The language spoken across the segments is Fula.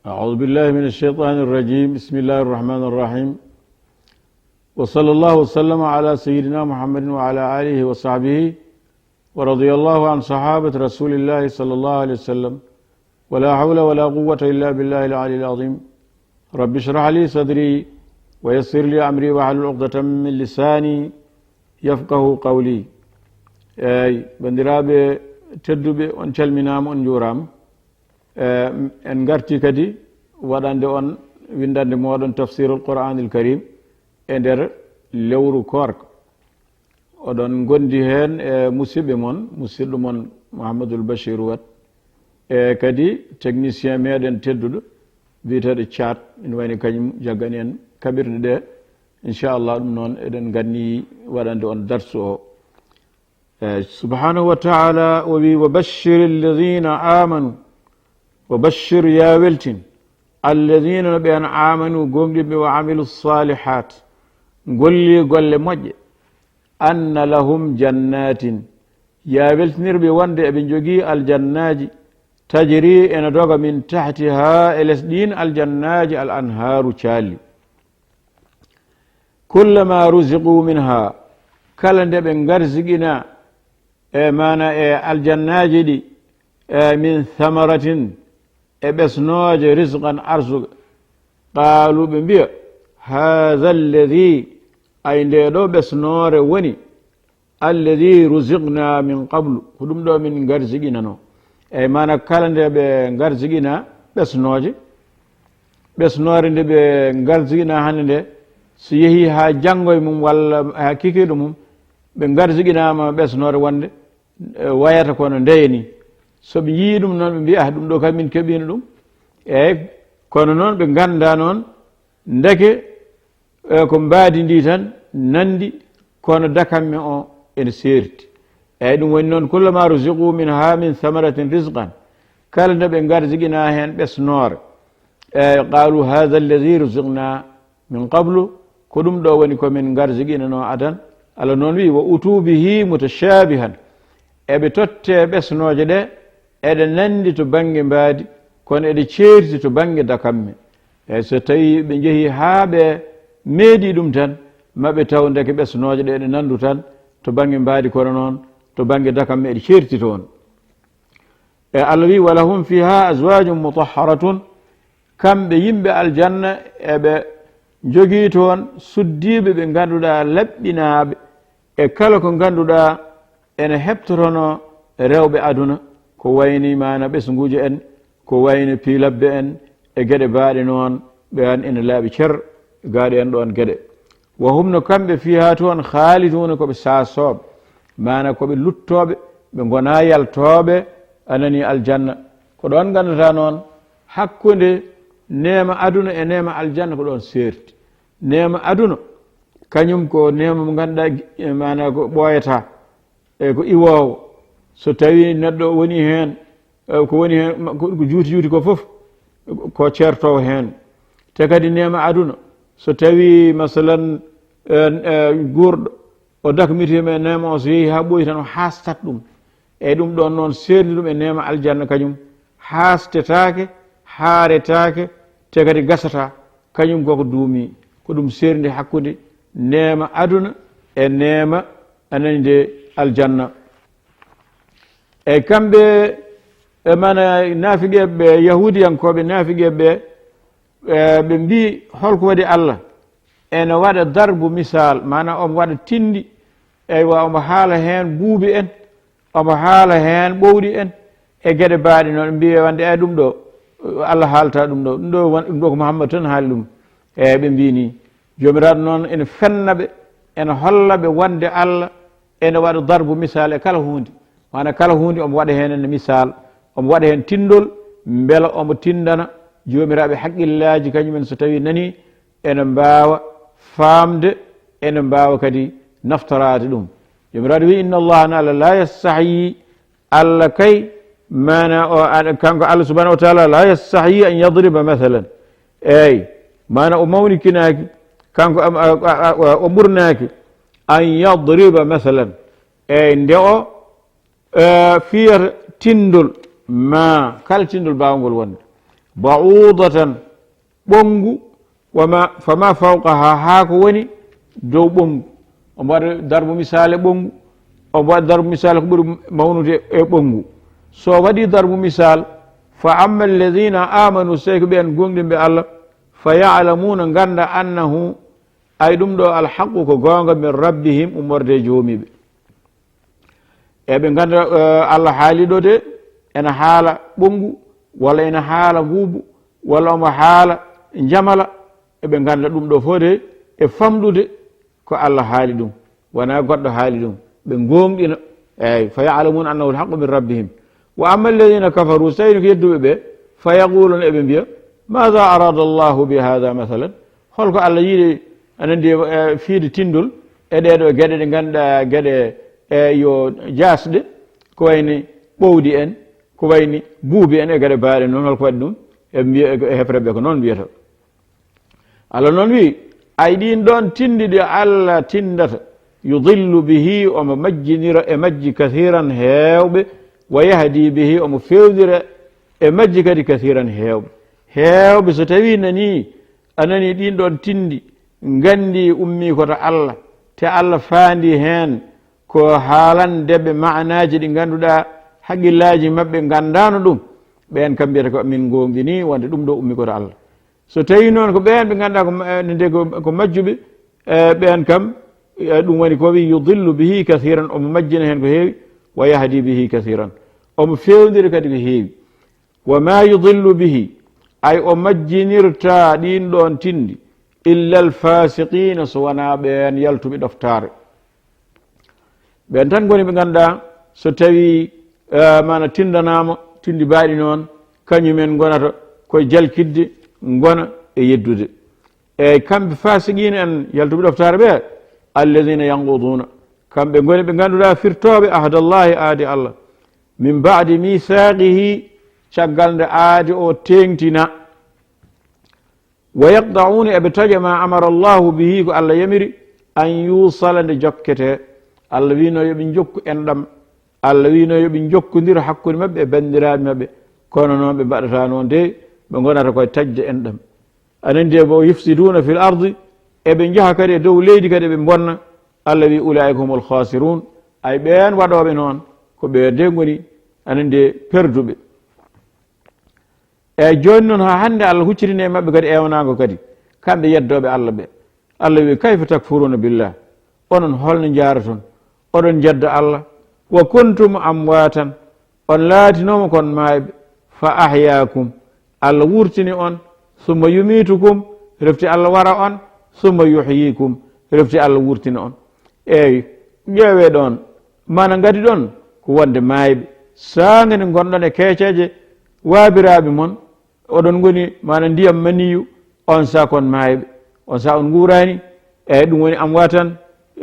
أعوذ بالله من الشيطان الرجيم بسم الله الرحمن الرحيم وصلى الله وسلم على سيدنا محمد وعلى آله وصحبه ورضي الله عن صحابة رسول الله صلى الله عليه وسلم ولا حول ولا قوة إلا بالله العلي العظيم رب اشرح لي صدري ويسر لي أمري واحلل عقدة من لساني يفقه قولي بندرابي تدوبي on calminama on jurama en garti kadi waɗande on windande moɗon tafsirul qur'anil karim e nder lewru korka oɗon gondi hen e musidɓe mon musidɗo mon Mouhamadoul Bachir Wat e kadi technicien meɗen tedduɗo biyeteɗo Thiat ina wayni kañum jaggani en kaɓirɗe ɗe inchallah ɗum noon eɗen ganni waɗande on darsu o subhanahu wa taala o wi wa bashir alladina amanu wa bashir ya weltin alladina no ɓe an amanu gomɗiɓe wa amilu salihat golli golle moƴƴe anna lahum jannatin ya weltinirɓe wonde eɓe jogii aljannaji tajri ene doga min tahtiha e les ɗin aljannaji al anharu calli kullama rusiqu minha kala nde ɓe garsigina e mana e aljannaji ɗi min thamaratin e ɓesnoje risqan arsuga qaalu ɓe mbiya hatha alladi ay nde ɗo ɓesnore woni alladi rusiqna min qablu ko ɗum ɗo min garsiginano eyi mana kala nde ɓe garsigina ɓesnore nde ɓe garsigina hande nde so yeehi ha janggoye mum walla ha kikiɗo mum ɓe garsiginama ɓesnore wonde wayata kono ndeyani soɓe yii ɗum noon ɓe mbiya ɗum ɗo kam min keɓino ɗum eyyi kono noon ɓe ganda noon ndeke ko mbaadi ndi tan nandi kono dakamme o ene serti eyyi ɗum woni noon kullama rusiqu min ha min thamaratin risqan kala nde ɓe garsigina hen ɓesnore eyyi qalu hatha alladi rusiqna min qablu ko ɗum ɗo woni komin garsiginano adan Allah noon wi wa utubihi mutashabihan eɓe totte ɓesnoje ɗe eɗe nandi to banggue mbaadi kono eɗe ceerti to banggue dakamme eyyi so tawi ɓe jeehi haa ɓe meeɗi ɗum tan maɓe taw ndeke ɓesnoje ɗe ɗe nandu tan to banggue mbaadi kono noon to banggue dakamme eɗe ceerti toon e Allah wi walahum fiha azwajum mutahharatun kamɓe yimɓe aljanna eɓe jogii toon suddiɓe ɓe ganduɗa laɓɓinaɓe e kala ko ganduɗa ene heptotono rewɓe aduna ko wayni mana ɓesguji en ko wayni piilabbe en e gueɗe baaɗe noon ɓe an ene laaɓi cer gaaɗi en ɗon gueɗe wa hum no kamɓe fiha toon haaliduna koɓe sasoɓe mana koɓe luttoɓe ɓe gona yaltoɓe anani aljanna ko ɗon gandata noon hakkude nema aduna e nema aljanna ko ɗon serti nema aduna kañum ko nema mo ganduɗa mana ko ɓooyata e ko iwowo so tawi neɗɗo woni hen ko woni hen ko juuti ko foof ko certowo hen te kadi nema aduna so tawi masalan gurɗo o dakmitima e nema o so yeehi ha ɓooyi tan o hastat ɗum eyyi ɗum ɗon noon serdi ɗum e nema aljanna kañum hastetake haaretake te kadi gasata kañum koko duumi ko ɗum serdi hakkude nema aduna e nema anani nde aljanna eyyi kamɓe mana naafigeɓe yahudiyankoɓe naafigeɓe ɓe mbi holko waɗi Allah ene waɗa darbu misal mana omo waɗa tindi eywa omo haala hen buubi en omo haala hen ɓowɗi en e gueɗe baaɗe noon ɓe mbi wande eyi ɗum ɗo Allah haalta ɗum ɗo ɗum ɗo ko Muhammad tan haali ɗum eyyi ɓe mbini jomiraɗo noon ene fennaɓe ene hollaɓe wonde Allah ene waɗa darbu misal e kala hunde mana kala hunde omo waɗa hen ene misal omo waɗa hen tindol beela omo tindana jomiraɓe haqqillaji kañumen so tawi nani ene mbawa famde ene mbawa kadi naftorade ɗum jomiraɗo wi inna allaha naala la yastahyi Allah kay mana kanko Allah subahanahu wa taala la yastahyi an yadriba mathalan eyyi mana o mawnikinaki kanko o ɓurnaki an yadriba mathalan eyyi nde o fiyata tindol ma kala tindol mbawgol wonde ba'udatan ɓongu fama fawqaha ha ko woni dow ɓongu o mbaɗa darbu misale ɓongu o mbaɗa darbu misal ko ɓuri mawnude e ɓongu so waɗi darbu misal fa amma alladina amanu so tawi ko ɓen gonɗinɓe Allah fa yalamuna ganda annahu ay ɗum ɗo alhaqu ko gonga min rabbihim ummorde joomiɓe eɓe ganda Allah haali ɗo de ena haala ɓongu walla ena haala mbuubu walla omo haala jamala eɓe ganda ɗum ɗo fof de e famɗude ko Allah haali ɗum wona goɗɗo haali ɗum ɓe gonɗina eyyi fa yalamuna annahu alhaqu min rabbihim wa amma alladina kafaru so tawino ko yedduɓe ɓe fa yaquluna eɓe mbiya maha arada allahu bi hada mathalan holko Allah yiiɗi anandi fiide tindol e ɗeɗo gueɗe ɗe ganduɗa gueɗe yo jasɗe ko wayni ɓowdi en ko wayni buubi en e gueɗe baaɗe noon holko waɗi ɗum eɓe mbiya e hefreɓe ko noon mbiyata Allah noon wi ay ɗin ɗon tindiɗe Allah tindata yudillu bihi omo majjinira e majji kathiran heewɓe wa yahdi bihi omo fewdira e majji kadi kathiran heewɓe so tawi anani ɗin ɗon tindi gandi ummi koto Allah te Allah faandi hen ko haalandeɓe manaji ɗi ganduɗa haqqillaji mabɓe gandano ɗum ɓen kam mbiyata ko min gonɗini wonde ɗum ɗo ummi koto Allah so tawi noon ko ɓen ɓe ganduɗa ko majjuɓe ɓen kam ɗum woni ko wi yudillu bihi kathiran omo majjina hen ko heewi wa yahdi bihi kathiran omo fewdiri kadi ko heewi wa ma yudillu bihi ay o majjinirta ɗin ɗon tindi illa alfasiqina so wona ɓen yaltuɓe ɗoftare ɓen tan goni ɓe ganduɗa so tawi mana tindanama tindi mbaɗi noon kañumen gonata koye jalkidde gona e yeddude eyyi kamɓe fasiqina en yaltuɓe ɗoftare ɓe alladina yanquduna kamɓe goni ɓe ganduɗa firtoɓe ahdallahi aadi Allah min badi mithaqihi caggal nde aadi o tengtina wa yaqda'una eɓe taƴa ma amara allahu bihi ko Allah yamiri an yusala nde jokkete Allah wino yoɓe jokku enɗam Allah wino yoɓe jokkodira hakkude mabɓe e bandiraɓe mabɓe kono noon ɓe mbaɗata noon de ɓe gonata koye tajde enɗam anandi e bo yufsiduna fil ardi eɓe jaaha kadi e dow leydi kadi eɓe bonna Allah wi ulaika humul khasirun ay ɓen waɗoɓe noon ko ɓe de goni anandi perduɓe eyyi joni noon ha hande Allah huccitini e mabɓe kadi ewnago kadi kamɓe yeddoɓe Allah ɓe Allah wi kayfa takfuruna billah onon holno jaraton oɗon jedda Allah wa kuntum amwatan on laatinoma kon mayɓe fa ahyakum Allah wurtini on summa yumitukum refti Allah wara on summa yuhyikum refti Allah wurtina on eyyi ƴeewe ɗon mana gadi ɗon ko wonde mayɓe sangene gonɗon e keeceje waabiraɓe moon oɗon goni mana ndiyam maniyu on sa kon mayɓe on sa on guurani eyyi ɗum woni amwatan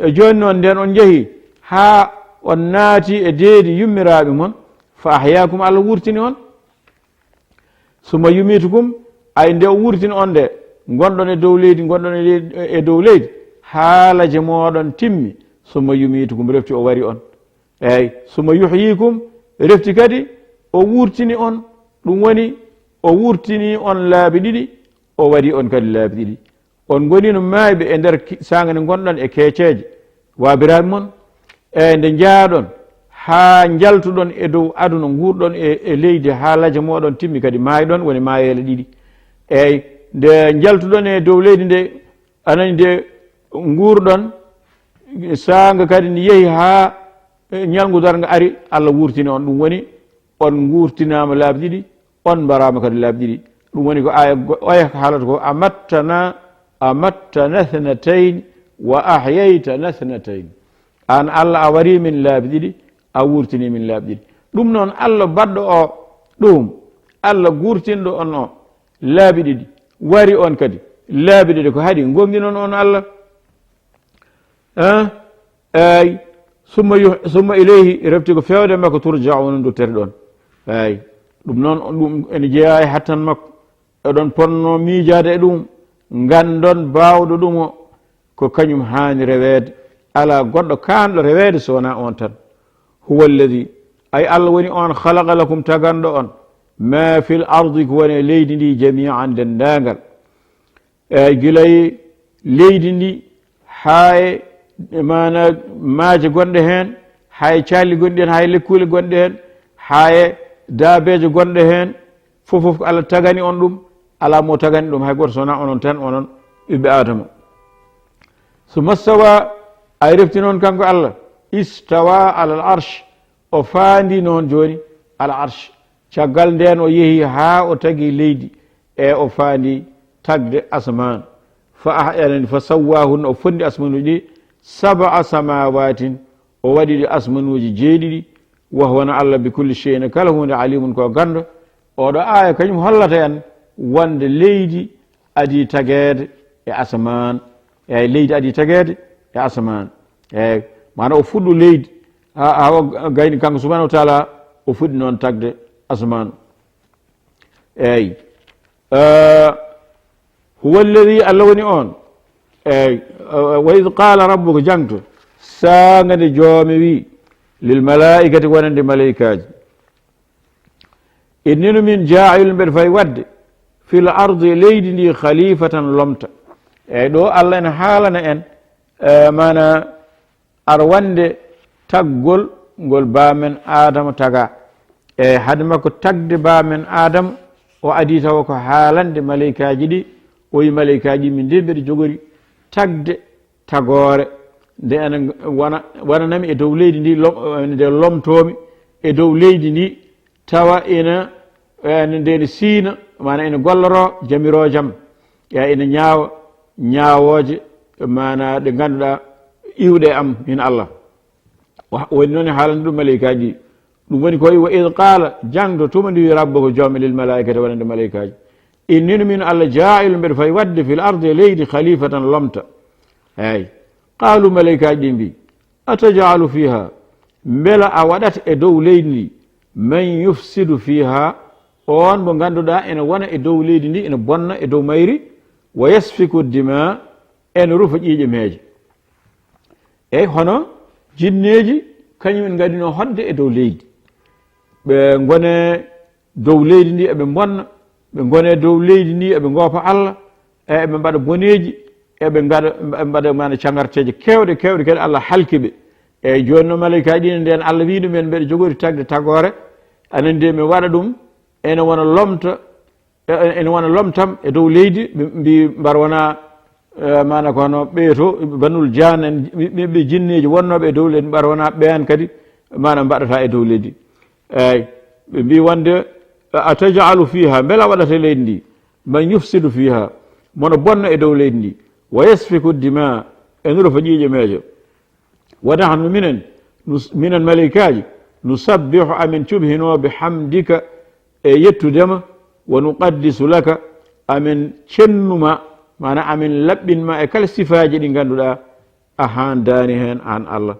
e joni noon nden on jeehi ha on naati e deedi yummiraɓe moon fa ahyakum Allah wurtini on summa yumitukum ay nde o wurtini on de gonɗon e dow leydi gonɗon e dow leydi haalaje moɗon timmi summa yumitukum refti o wari on eyyi summa yuhyikum refti kadi o wurtini on ɗum woni o wurtini on laabi ɗiɗi o wari on kadi laabi ɗiɗi on gonino mayɓe e nder sangane gonɗon e keeceje waabiraɓe moon eyyi nde jaaɗon ha jaltuɗon e dow aduna guurɗon e leydi haalaje moɗon timmi kadi mayɗon woni mayele ɗiɗi eyyi nde jaltuɗon e dow leydi nde anani nde guurɗon sanga kadi ne yeehi ha ñalngu darga ari Allah wurtini on ɗum woni on gurtinama laabi ɗiɗi on mbarama kadi laabi ɗiɗi ɗum woni ko aya oya haalata ko amattana thnatayn wa ahyaytana thnatayn an Allah a wari min laabi ɗiɗi a wurtini min laabi ɗiɗi ɗum noon Allah baɗɗo o ɗum Allah gurtinɗo on o laabi ɗiɗi wari on kadi laabi ɗiɗi ko haɗi gongi noon on Allah eyyi summa ilayhi refti ko fewde makko turjauna duttere ɗon eyyi ɗum noon ɗum ene jeeya e hattan makko eɗon ponno miijade e ɗum gandon bawɗo ɗum o ko kañum hani rewede ala goɗɗo kanɗo rewede so wona on tan huwa alladi ay Allah woni on khalaqa lakum taganɗo on ma fil ardi ko woni leydi ndi jami'an dendagal eyi gilay leydi ndi hay mana maaje gonɗe heen hay calli gonɗi hen hay lekkule gonɗe heen hay daabeje gonɗe heen fof ko Allah tagani on ɗum ala mo tagani ɗum hay goto sowona onon tan onon ɓiɓɓe adama summa stawa ay refti noon kanko Allah istawa alal arsh o faandi noon joni al arsh caggal nden o yeehi ha o tagi leydi e o faandi tagde asman fa sawwahunna o fondi asmanuji ɗi sab'a samawatin o waɗi ɗi asmanuji jeeɗiɗi wa huwa Allah bi kulli shay'in kala hunde alimun ko gando oɗo aya kañum hollata en wonde leydi adi tagede e asman eyi leydi adi tagede e asman eyi mana o fuɗɗo leydi hawa gayni kanko subhanahu wa taala o fuɗɗi noon tagde asman eyi huwa alladi allah woni on eyi wa id qala rabbuka jangto sagade joome wi lil malaikati wonande malaikaji innino min jaa'ilun mbeɗa fayi wadde fil ardi leydi ndi khalifatan lomta eyyi ɗo allah ene haalana en mana ar wande taggol ngol bamen adama taga e hade makko tagde bamen adama o adi tawa ko haalande malaikaji ɗi o wi malaikaji min nde mbeɗa jogori tagde tagore nde ene wonanami e dow leydi ndi nde lomtomi e dow leydi ndi tawa ene ndene siina mana ene golloro jamirojam ya ene ñaawa ñaawoje mana ɗe ganduɗa iwɗe am min Allah woni noon haalande ɗum malaikaji ɗum woni koye wa id qala jangdo tuma ndi wi rabba ko joome lil malaikati wonande malaikaji innino min Allah jaa'ilu mbeɗa fayi wadde fil ardi leydi khalifatan lomta eyyi qalu malaikaji ɗi mbi atajalu fiha beela a waɗata e dow leydi ndi man yufsidu fiha on mo ganduɗa ene wona e dow leydi ndi ene bonna e dow mayri wa yasfiku dima ene rufa ƴiiƴe meeje eyyi hono jinneji kañum en gadino hodde e dow leydi ɓe gone dow leydi ndi eɓe bonna ɓe gone dow leydi ndi eɓe goopa Allah eɓe mbaɗa boneji eɓe mbaɗa mana cangarteje kewɗe kewɗe kadi Allah halki ɓe eyyi joni no malaikaji ɗine nden Allah wi ɗumen mbeɗa jogori tagde tagore anen nde mi waɗa ɗum ene wona lomtam e dow leydi mbi mbar wona mana kono ɓeeto banul jan en ɓiɓɓe jinneji wonnoɓe e dow leydi mbar wona ɓen kadi mana mbaɗata e dow leydi eyyi ɓe mbi wonde atajalu fiha beela waɗata leydi ndi man yufsidu fiha mono bonna e dow leydi ndi wa yasfiku dima e nurofa ƴiiƴe meejo wa nahnu minen malaikaji nusabbihu amin cubhino bihamdika e yettudema wa nuqaddisu laka amin cennuma mana amin laɓɓinma e kala sifaji ɗi ganduɗa a handani hen an Allah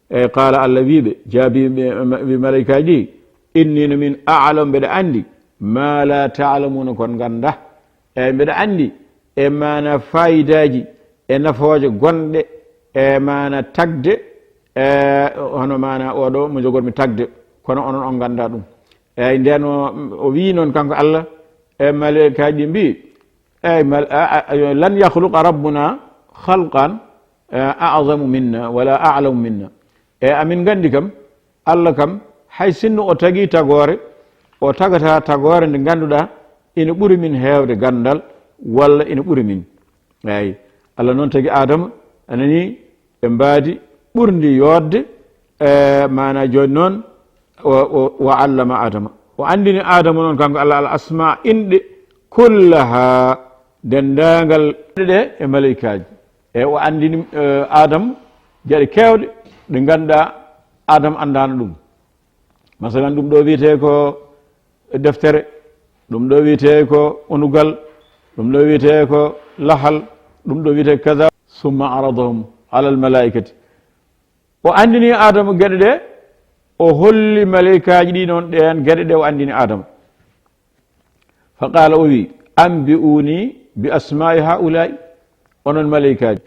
e qala Allah wiɓe jaabi ɓe malaikaji ɗi innino min a'lam mbeɗa andi ma la ta'lamuna kon ganda e mbeɗa andi e mana fayidaji e nafooje gonɗe e mana tagde hono mana oɗo mo jogormi tagde kono onon on ganda ɗum eyyi nden o wi noon kanko Allah e malaikaji ɗi mbi eyyi lan yahluqa rabbuna halqan a'zamu minna wala a'lamu minna e amin gandi kam Allah kam hay sinno o tagui tagore o tagata tagore nde ganduɗa ina ɓuuri min hewde gandal walla ina ɓuuri min eyyi Allah noon tagui adama anani ɓe mbaadi ɓurdi yodde mana joni noon wa allama adama o andini adama noon kanko Allah al asma inɗe kullaha dendagal ɗe e malaikaji e o andini adama jeeɗe kewɗe ɗe ganduɗa adama andano ɗum masalan ɗum ɗo wiyete ko deftere ɗum ɗo wiyete ko onugal ɗum ɗo wiyete ko lahal ɗum ɗo wiyete kaza summa aradahum ala al malaikati o andini adama gueɗe ɗe o holli malaikaji ɗi noon ɗen gueɗe ɗe o andini adama fa qala o wi ambi'uni bi asma'i haula'i onon malaikaji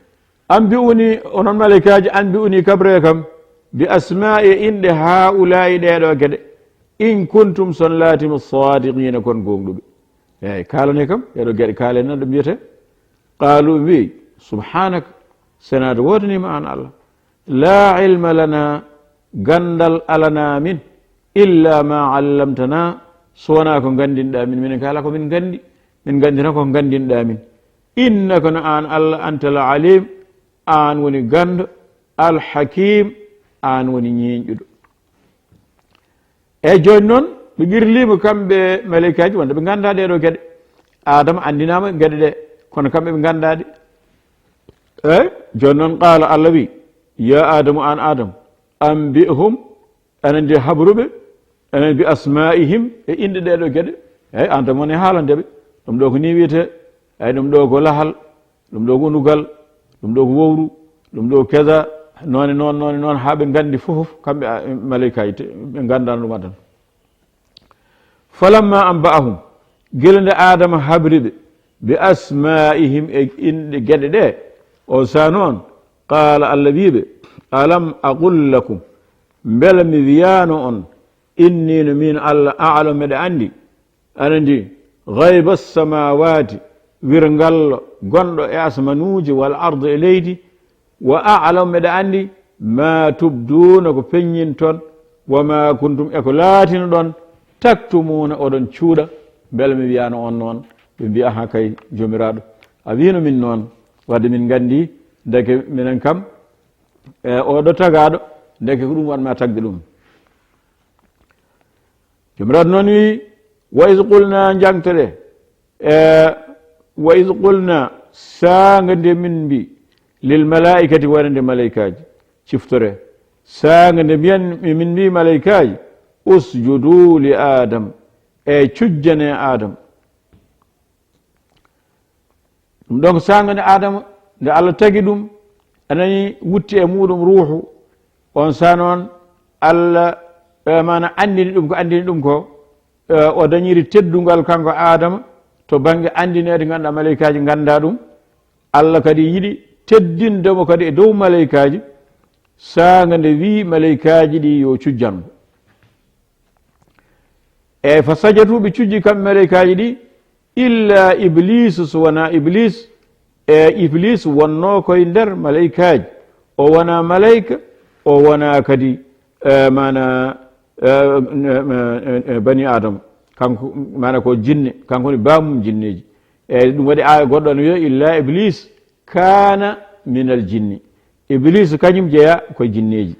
ambi'uni onon malaikaji ambi'uni kabre kam bi asma'i inɗe haula'i ɗeɗo gueɗe in kuntum son laatimo sadiqina kon gonɗuɓe eyyi kalane kam eɗo gueɗe kaalen nan ɗo mbiyete qalu mbi subhanaka senade wodanima an allah la ilma lana gandal alana min illa ma allamtana sowona ko gandinɗa min minen kala ko min gandi min gandina ko gandinɗa min innaka no an allah anta al alim an woni gando al hakim an woni ñiñƴuɗo eyyi joni noon ɓe guirlima kamɓe malaikaji wonde ɓe ganda ɗeɗo gueɗe adama andinama gueɗe ɗe kono kamɓe ɓe gandaɗe eyyi joni noon qala allah wi ya adamu an adamu ambihum enen de habruɓe enen bi asmaihim e inde ɗeɗo gueɗe eyyi adama woni haalandeɓe ɗum ɗo ko ni wiyete eyyi ɗum ɗo ko lahal ɗum ɗo ko unugal ɗum ɗo ko wowru ɗum ɗo kesa none noon ha ɓe gandi fof kamɓe malaikaji ɓe gandano ɗum adana falamma anba'ahum gila nde adama habriɓe bi asmaihim e inde gueɗe ɗe o sa noon qala allah wiɓe alam aqul lakum beela mi wiyano on inni no min allah alam meɗe andi anandi gayba samawati wirgallo gonɗo e asmanuji wal arde e leydi wa alam meɗe andi ma tubduna ko peññin toon wama kuntum eko laatino ɗon taktumuna oɗon cuuɗa beela mi wiyano on noon ɓe mbiya ha kay jomiraɗo a wino min noon wadde min gandi deke minen kam oɗo tagaɗo deke ko ɗum wanma tagde ɗum jomiraɗo noon wi wa is qulna jangtoɗe wa is qulna saga nde min mbi lil malaikati wonande malaikaji ciftore saga nde mbiyan min mbi malaikaji usjudu li adam e cujjane adam ɗum donc saga nde adama nde allah tagi ɗum anani wutti e muɗum ruuhu on sa noon allah mana andini ɗum ko andini ɗum ko o dañiri teddugal kanko adama to banggue andinede ganduɗa malaikaji ganda ɗum allah kadi yiiɗi teddindemo kadi e dow malaikaji saga nde wi malaikaji ɗi yo cujjanmo eyyi fa sajatuɓe cujji kamɓe malaikaji ɗi illa iblis so wona iblis e iblis wonno koye nder malaikaji o wona malaika o wona kadi mana bani adama kanko mana ko jinne kanko woni bamum jinneji eyyi ɗum waɗi aya goɗɗo no wiya illa iblis kana min al jinni iblis kañum jeeya koye jinneji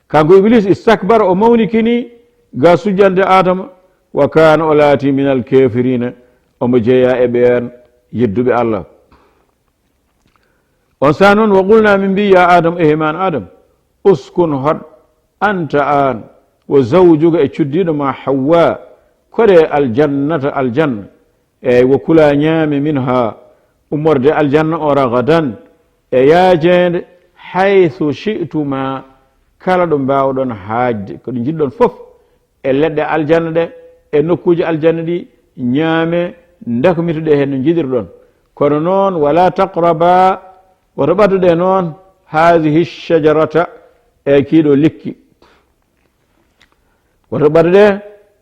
kanko iblis istakbara o mawnikini ga sujjande adama wa kana o laati min al kafirina omo jeeya e ɓen yedduɓe allah on sa noon wa qulna min mbi ya adam e heman adam uskun hot anta an wo zawjuga e cuddiɗo ma hawa kode aljannata aljanna eyyi wo kula ñaame min ha ummorde aljanna o ragadan e yaajede haythu shi'tuma kala ɗo mbawɗon haajde koɗo jiɗɗon fof e leɗɗe aljanna ɗe e nokkuji aljanna ɗi ñaame dakomitoɗe hen no jiɗirɗon kono noon wala taqraba woto ɓadduɗe noon hadihi shajarata e kiiɗo lekki woto ɓadduɗe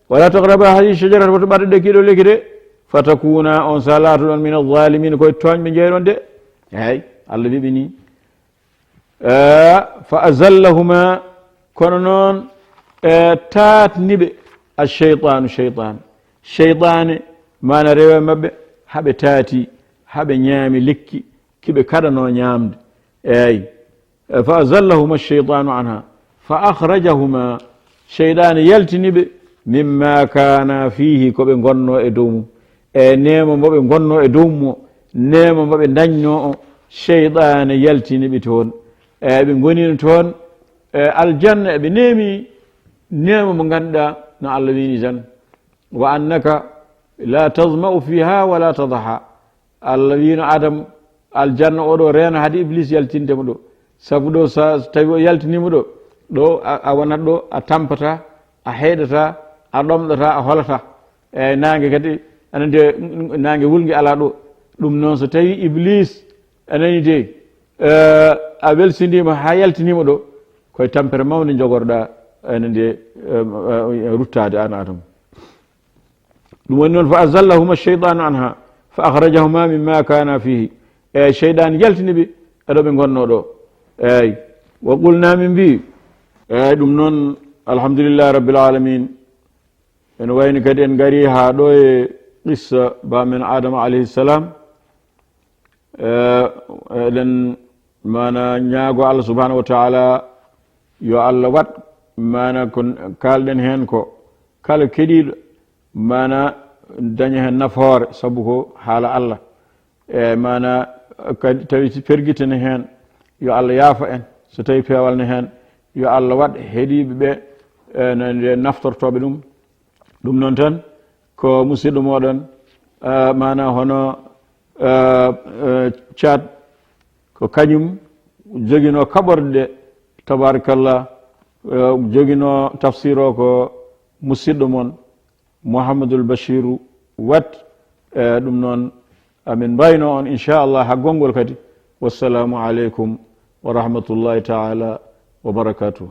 wala taqraba hadihi shajarata woto ɓadduɗe kiiɗo lekki de fatakuna on sa laatoɗon min alzalimin koye toñɓe jeeyɗon de eyyi allah wiɓe ni fa azallahuma kono noon tatniɓe alcheytanu cheytane mana rewe mabɓe haɓe taati haɓe ñaami lekki kiɓe kaɗano ñamde eyyi fa azallahuma alcheytanu anha fa akhrajahuma cheyɗane yaltiniɓe mimma kana fihi koɓe gonno e dow mum e nemo moɓe gonno e dow mum nemo moɓe dañno o cheyɗane yaltiniɓe toon eyi ɓe gonino toon aljanna eɓe neemi nemo mo ganduɗa no allah wini tan wa annaka la tasma'u fiha wala tadha allah wino adam aljanna oɗo reeno haade iblis yaltindemo ɗo saabu ɗo sa tawi o yaltinima ɗo a wonat ɗo a tampata a heeɗata a ɗomɗata a holata eyyi nangue kadi anande nangue wulgue ala ɗo ɗum noon so tawi iblis anani de a welsidima ha yaltinima ɗo koye tampere mawde jogorɗa ene nde ruttade an adama ɗum woni noon fa azallahuma cheitanu anha fa akhrajahuma mimma kana fihi eyyi cheyɗan yaltiniɓe eɗo ɓe gonno ɗo eyyi wa qulna min mbi eyyi ɗum noon alhamdulillahi rabbil alamin ene wayni kadi en gari ha ɗo e qissa bamen adama alayhi salam eɗen mana ñaago Allah subhanahu wa taala yo Allah wat mana ko kalɗen hen ko kala keɗiɗo mana daña hen nafoore sabu ko haala Allah e mana kadi tawi perguitene hen yo Allah yaafa en so tawi pewalne hen yo Allah waɗ heeɗiɓe ɓe nde naftortoɓe ɗum noon tan ko musidɗo moɗon mana hono Thiat ko kañum joguino kaɓorde ɗe tabarakallah joguino tafsir o ko musidɗo moon Mouhamadoul Bachiru wat ɗum noon amin mbayno on inchallah ha gongol kadi wassalamu aleykum wa rahmatullahi taala wa barakatuh